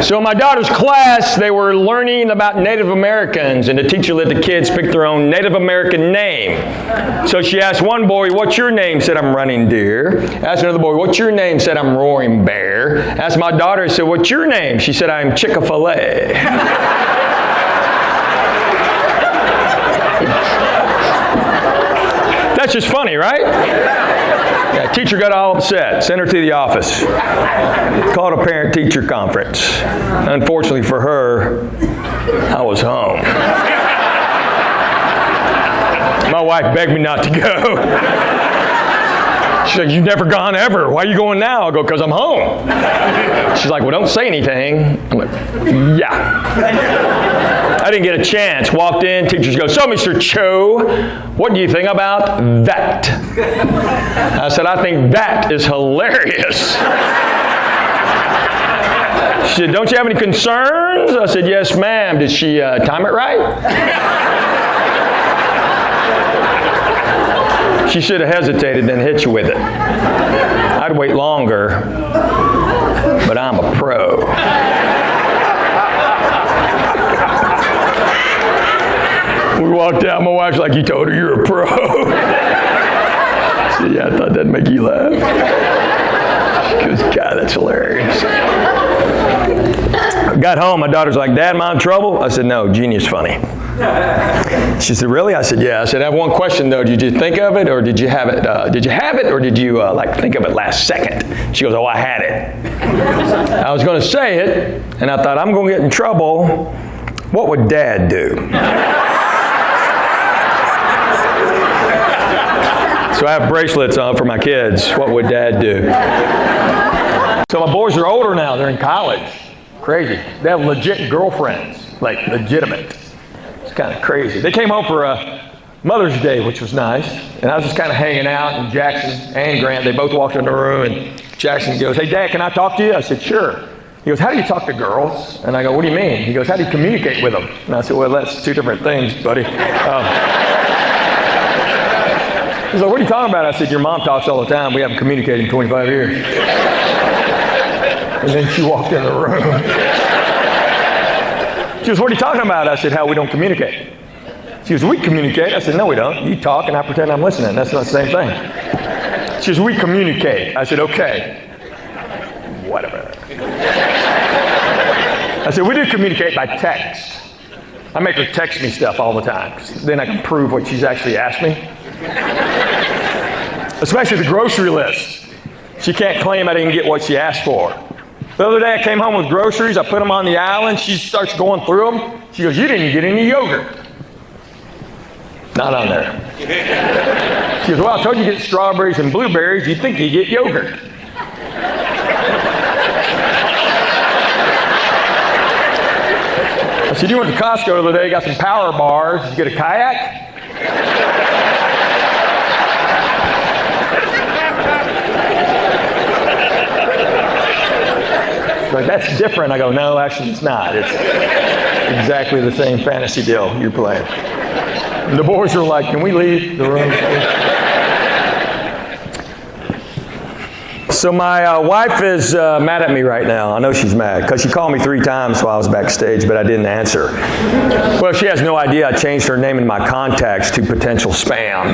So in my daughter's class, they were learning about Native Americans, and the teacher let the kids pick their own Native American name. So she asked one boy, "What's your name?" Said, "I'm Running Deer." Asked another boy, "What's your name?" Said, "I'm Roaring Bear." Asked my daughter, said, "What's your name?" She said, "I'm Chick-fil-A." That's just funny, right? Yeah, teacher got all upset, sent her to the office, called a parent-teacher conference. Unfortunately for her, I was home. My wife begged me not to go. She's like, "You've never gone ever. Why are you going now?" I go, "Because I'm home." She's like, "Well, don't say anything." I'm like, "Yeah." I didn't get a chance. Walked in, teachers go, "So, Mr. Cho, what do you think about that?" I said, "I think that is hilarious." She said, "Don't you have any concerns?" I said, "Yes, ma'am." "Did she time it right?" She should have hesitated, then hit you with it. I'd wait longer, but I'm a pro. We walked out, my wife's like, "You told her you're a pro." I said, "Yeah, I thought that'd make you laugh." She goes, "God, that's hilarious." I got home, my daughter's like, "Dad, am I in trouble?" I said, "No, Genius funny." She said, "Really?" I said, "Yeah." I said, "I have one question though. Did you think of it, or did you have it? Did you have it, or did you think of it last second?" She goes, "Oh, I had it." I was going to say it, and I thought, I'm going to get in trouble. What would Dad do? So I have bracelets on for my kids. What would Dad do? So my boys are older now. They're in college. Crazy. They have legit girlfriends, like legitimate. It's kind of crazy. They came home for Mother's Day, which was nice. And I was just kind of hanging out, and Jackson and Grant, they both walked in the room, and Jackson goes, "Hey, Dad, can I talk to you?" I said, "Sure." He goes, "How do you talk to girls?" And I go, "What do you mean?" He goes, "How do you communicate with them?" And I said, "Well, that's two different things, buddy." He's like, "What are you talking about?" I said, "Your mom talks all the time. We haven't communicated in 25 years. And then she walked in the room. She goes, "What are you talking about?" I said, "How we don't communicate." She goes, "We communicate." I said, "No, we don't. You talk and I pretend I'm listening. That's not the same thing." She goes, "We communicate." I said, "Okay." Whatever. I said, "We do communicate by text." I make her text me stuff all the time. Then I can prove what she's actually asked me. Especially the grocery list. She can't claim I didn't get what she asked for. The other day I came home with groceries. I put them on the island. She starts going through them. She goes, "You didn't get any yogurt." Not on there. She goes, "Well, I told you to get strawberries and blueberries. You'd think you get yogurt." I said, "You went to Costco the other day, got some power bars. Did you get a kayak?" Like, "That's different." I go, "No, actually it's not. It's exactly the same fantasy deal you're playing." And the boys are like, "Can we leave the room?" So my wife is mad at me right now. I know she's mad because she called me 3 times while I was backstage, but I didn't answer. Well, she has no idea I changed her name in my contacts to potential spam.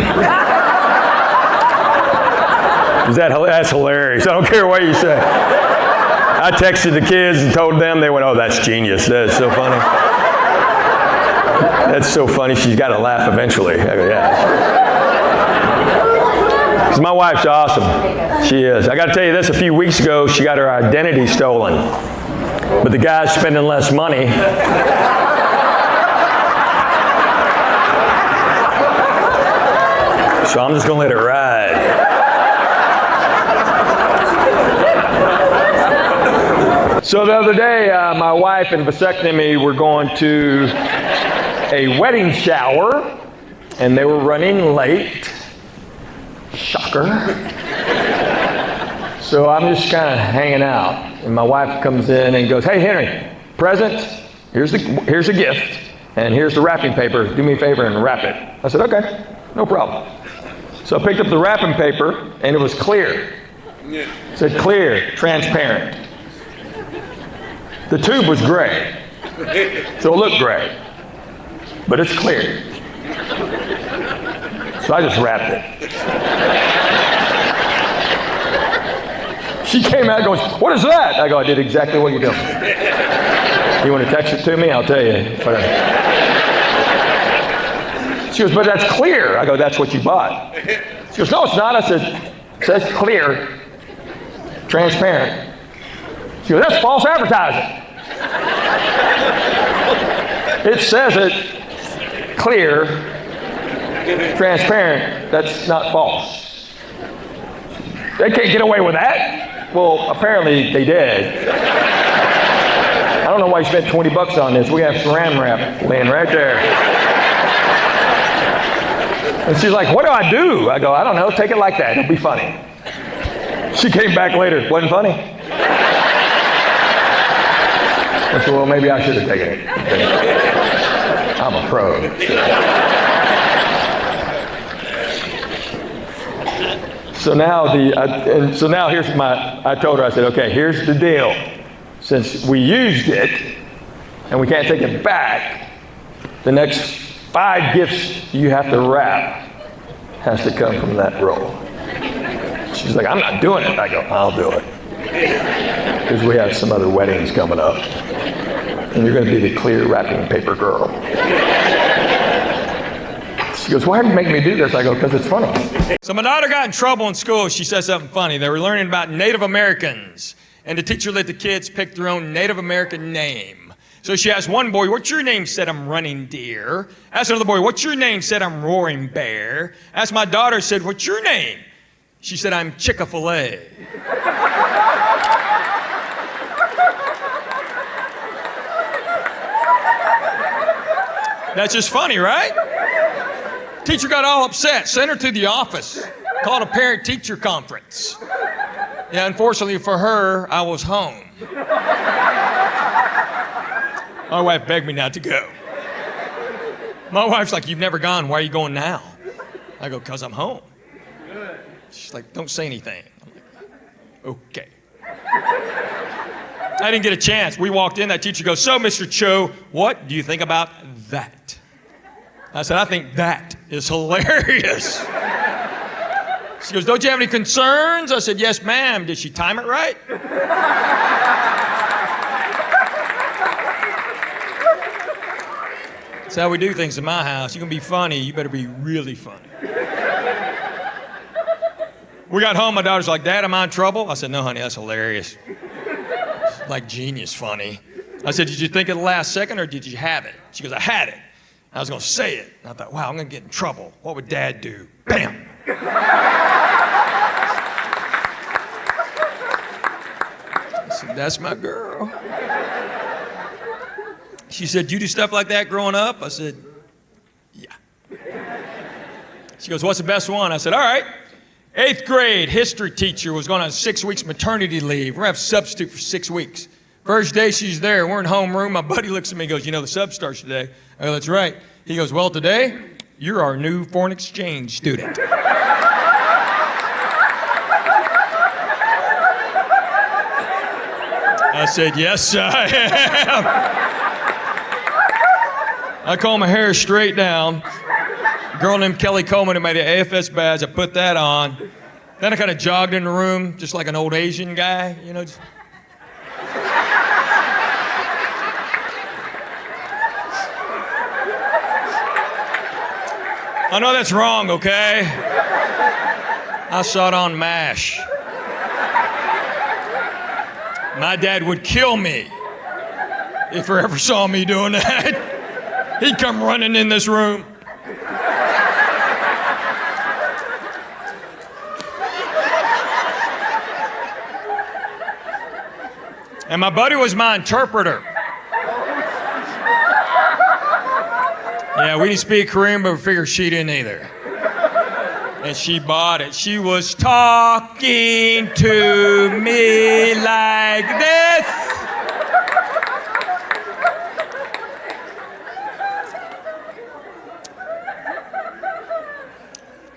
That's hilarious. I don't care what you say. I texted the kids and told them. They went, "Oh, that's genius. That's so funny." That's so funny. She's got to laugh eventually. I go, "Yeah." Because my wife's awesome. She is. I got to tell you this. A few weeks ago, she got her identity stolen. But the guy's spending less money. So I'm just going to let it ride. So the other day, my wife and vasectomy were going to a wedding shower, and they were running late. Shocker. So I'm just kind of hanging out, and my wife comes in and goes, "Hey, Henry, present. Here's a gift, and here's the wrapping paper. Do me a favor and wrap it." I said, "Okay, no problem." So I picked up the wrapping paper, and it was clear. It said clear, transparent. The tube was gray, so it looked gray, but it's clear. So I just wrapped it. She came out and goes, "What is that?" I go, "I did exactly what you're doing. You want to text it to me? I'll tell you." She goes, "But that's clear." I go, "That's what you bought." She goes, "No, it's not." I said, "It says clear, transparent." She goes, "That's false advertising." It says it clear, transparent. That's not false. They can't get away with that. Well, apparently they did. I don't know why you spent $20 on this. We have saran wrap laying right there. And she's like, "What do I do?" I go, "I don't know. Take it like that. It'll be funny." She came back later. "Wasn't funny?" I said, "Well, maybe I should have taken it. I'm a pro." So now I told her, I said, "Okay, here's the deal. Since we used it and we can't take it back, the next 5 gifts you have to wrap has to come from that roll." She's like, "I'm not doing it." I go, "I'll do it." Because we have some other weddings coming up. And you're going to be the clear wrapping paper girl. She goes, "Why are you making me do this?" I go, "Because it's funny." So my daughter got in trouble in school. She said something funny. They were learning about Native Americans. And the teacher let the kids pick their own Native American name. So she asked one boy, "What's your name?" Said, "I'm Running Deer." Asked another boy, "What's your name?" Said, "I'm Roaring Bear." Asked my daughter, said, "What's your name?" She said, "I'm Chick-fil-A." That's just funny, right? Teacher got all upset, sent her to the office, called a parent-teacher conference. Yeah, unfortunately for her, I was home. My wife begged me not to go. My wife's like, "You've never gone. Why are you going now?" I go, "Because I'm home." She's like, "Don't say anything." I'm like, "Okay." I didn't get a chance. We walked in. That teacher goes, "So, Mr. Cho, what do you think about that?" I said, "I think that is hilarious." She goes, "Don't you have any concerns?" I said, "Yes, ma'am." Did she time it right? That's how we do things in my house. You're going to be funny, you better be really funny. We got home, my daughter's like, "Dad, am I in trouble?" I said, "No, honey, that's hilarious. It's like genius funny." I said, "Did you think of the last second or did you have it?" She goes, "I had it. I was going to say it." And I thought, wow, I'm going to get in trouble. What would Dad do? Bam. I said, "That's my girl." She said, "You do stuff like that growing up?" I said, "Yeah." She goes, "What's the best one?" I said, "All right. 8th grade history teacher was going on 6 weeks maternity leave. We're going to have a substitute for 6 weeks. First day she's there, we're in homeroom. My buddy looks at me and goes, "You know, the sub starts today." I go, "That's right." He goes, "Well, today, you're our new foreign exchange student." I said, "Yes, I am." I comb my hair straight down. A girl named Kelly Coleman who made an AFS badge, I put that on. Then I kind of jogged in the room, just like an old Asian guy, you know. I know that's wrong, okay? I saw it on MASH. My dad would kill me if he ever saw me doing that. He'd come running in this room. And my buddy was my interpreter. Yeah, we didn't speak Korean, but we figured she didn't either. And she bought it. She was talking to me like this.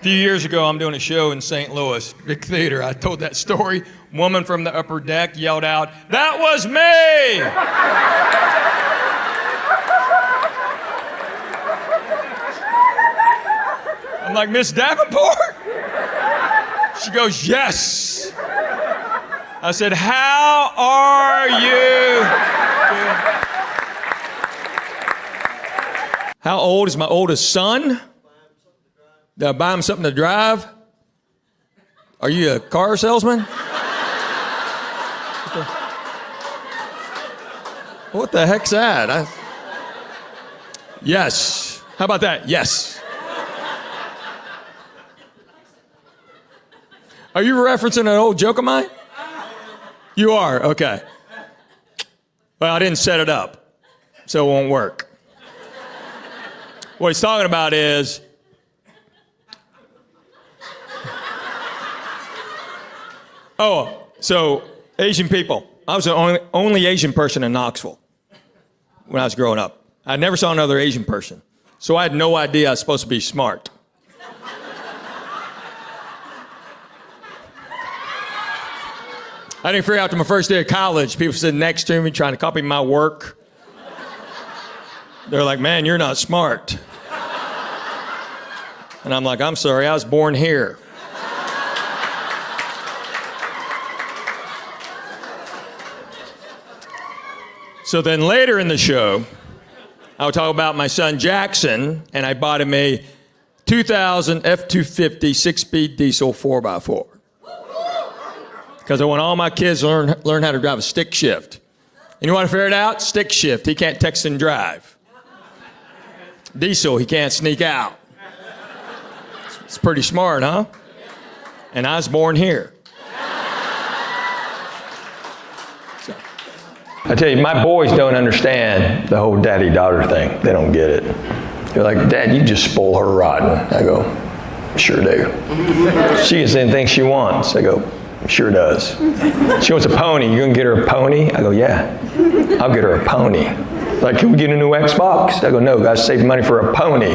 few years ago, I'm doing a show in St. Louis, big theater. I told that story. Woman from the upper deck yelled out, "That was me!" I'm like, "Miss Davenport?" She goes, "Yes." I said, "How are you doing?" How old is my oldest son? Did I buy him something to drive? Are you a car salesman? What the heck's that? Yes. How about that? Yes. Are you referencing an old joke of mine? You are? Okay. Well, I didn't set it up, so it won't work. What he's talking about is, so Asian people. I was the only Asian person in Knoxville when I was growing up. I never saw another Asian person, so I had no idea I was supposed to be smart. I didn't figure out till my first day of college, people sitting next to me trying to copy my work. They're like, "Man, you're not smart." And I'm like, "I'm sorry, I was born here." So then later in the show, I would talk about my son Jackson, and I bought him a 2000 F-250 6-speed diesel 4x4. Because I want all my kids to learn how to drive a stick shift. And you want to figure it out? Stick shift. He can't text and drive. Diesel, he can't sneak out. It's pretty smart, huh? And I was born here. So. I tell you, my boys don't understand the whole daddy-daughter thing. They don't get it. They're like, "Dad, you just spoil her rotten." I go, "Sure do." She gets anything she wants. I go, "Sure does." She wants a pony. You gonna get her a pony? I go, "Yeah, I'll get her a pony." Like, "Can we get a new Xbox?" I go, "No, guys, save money for a pony."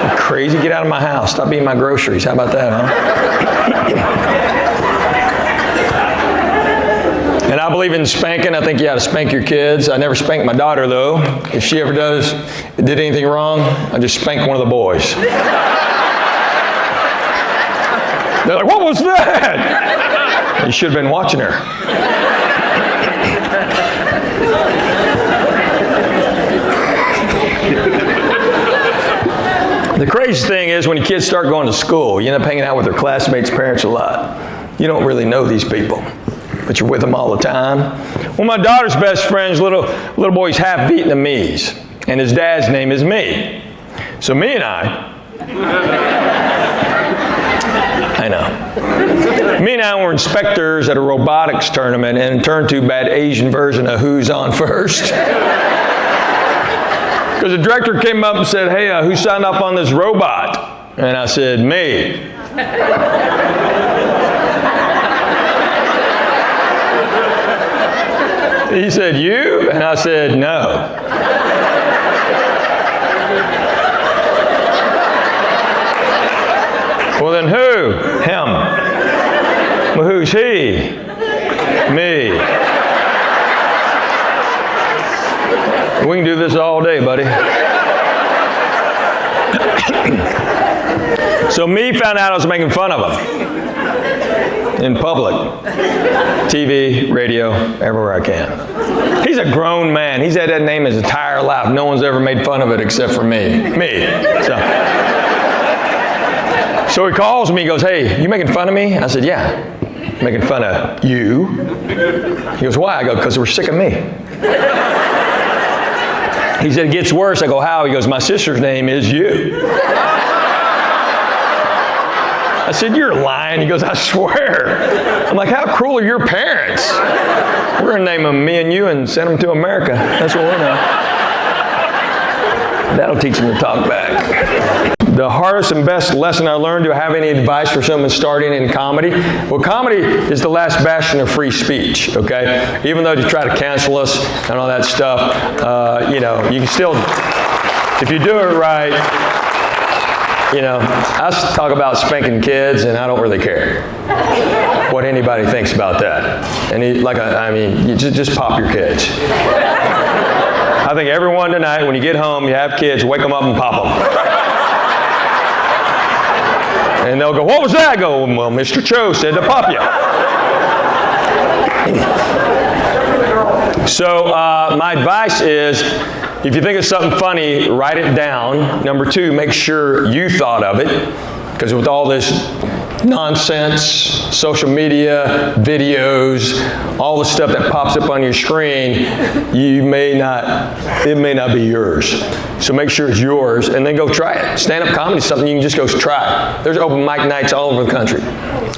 You crazy? Get out of my house. Stop being my groceries. How about that, huh? And I believe in spanking. I think you ought to spank your kids. I never spanked my daughter, though. If she ever did anything wrong, I just spank one of the boys. They're like, "What was that?" You should have been watching her. The crazy thing is when your kids start going to school, you end up hanging out with their classmates' parents a lot. You don't really know these people, but you're with them all the time. Well, my daughter's best friend's little boy's half Vietnamese, and his dad's name is me. So me and I know. Me and I were inspectors at a robotics tournament and turned to bad Asian version of Who's On First. Because the director came up and said, "Hey, who signed up on this robot?" And I said, "Me." He said, "You?" And I said, "No." Well, then who? Him. Well, who's he? Me. We can do this all day, buddy. So me found out I was making fun of him in public. TV, radio, everywhere I can. He's a grown man. He's had that name his entire life. No one's ever made fun of it except for me. So he calls me, he goes, "Hey, you making fun of me?" I said, "Yeah, making fun of you." He goes, "Why?" I go, "Because we're sick of me." He said, "It gets worse." I go, "How?" He goes, "My sister's name is you." I said, "You're lying." He goes, "I swear." I'm like, "How cruel are your parents?" "We're going to name them me and you and send them to America. That's what we know." That'll teach them to talk back. The hardest and best lesson I learned, do I have any advice for someone starting in comedy? Well, comedy is the last bastion of free speech, okay? Even though you try to cancel us and all that stuff, you can still If you do it right, you know, I talk about spanking kids, and I don't really care what anybody thinks about that. And you just pop your kids. I think everyone tonight, when you get home, you have kids, wake them up and pop them. And they'll go, "What was that?" I go, "Well, Mr. Cho said to pop you." So my advice is, if you think of something funny, write it down. Number 2, make sure you thought of it. Because with all this nonsense, social media, videos, all the stuff that pops up on your screen, it may not be yours. So make sure it's yours, and then go try it. Stand-up comedy is something you can just go try. There's open mic nights all over the country.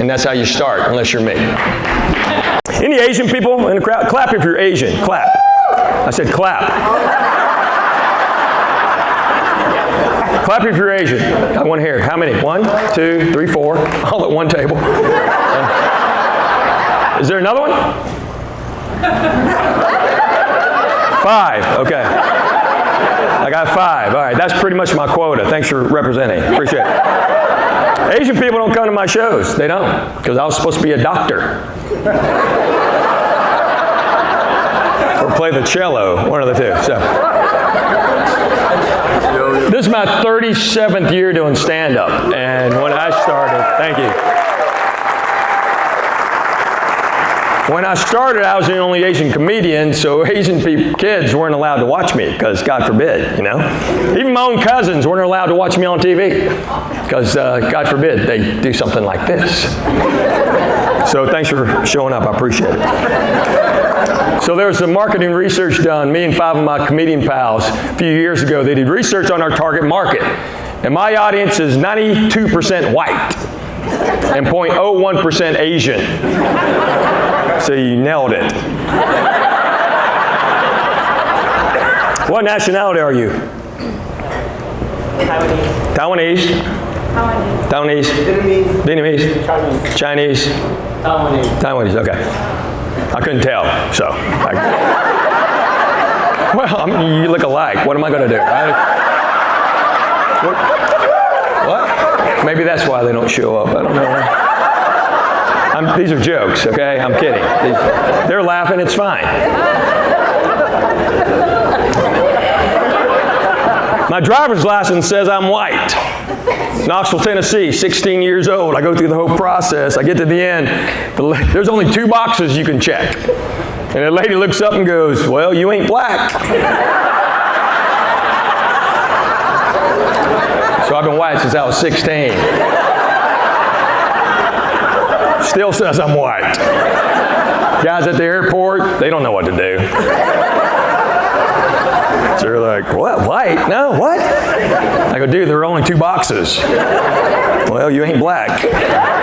And that's how you start, unless you're me. Any Asian people in the crowd? Clap if you're Asian. Clap. I said clap. Clap if you're Asian. Got one here. How many? 1, 2, 3, 4. All at one table. Is there another one? 5. Okay. I got 5. All right. That's pretty much my quota. Thanks for representing. Appreciate it. Asian people don't come to my shows. They don't. Because I was supposed to be a doctor. Or play the cello. One of the two. So. This is my 37th year doing stand-up, and when I started, thank you. When I started, I was the only Asian comedian, so Asian kids weren't allowed to watch me, because God forbid, you know. Even my own cousins weren't allowed to watch me on TV, because God forbid they do something like this. So thanks for showing up, I appreciate it. So there was some marketing research done. Me and 5 of my comedian pals a few years ago, they did research on our target market. And my audience is 92% white and 0.01% Asian. So you nailed it. What nationality are you? Taiwanese. Taiwanese. Vietnamese. Chinese. Taiwanese, okay. I couldn't tell, so. Well, you look alike. What am I going to do? What? Maybe that's why they don't show up. I don't know. These are jokes, okay? I'm kidding. They're laughing. It's fine. My driver's license says I'm white. Knoxville, Tennessee, 16 years old. I go through the whole process. I get to the end. There's only 2 boxes you can check. And the lady looks up and goes, "Well, you ain't black." So I've been white since I was 16. Still says I'm white. Guys at the airport, they don't know what to do. So they're like, "What? White? No, what?" I go, "Dude, there are only 2 boxes." "Well, you ain't black."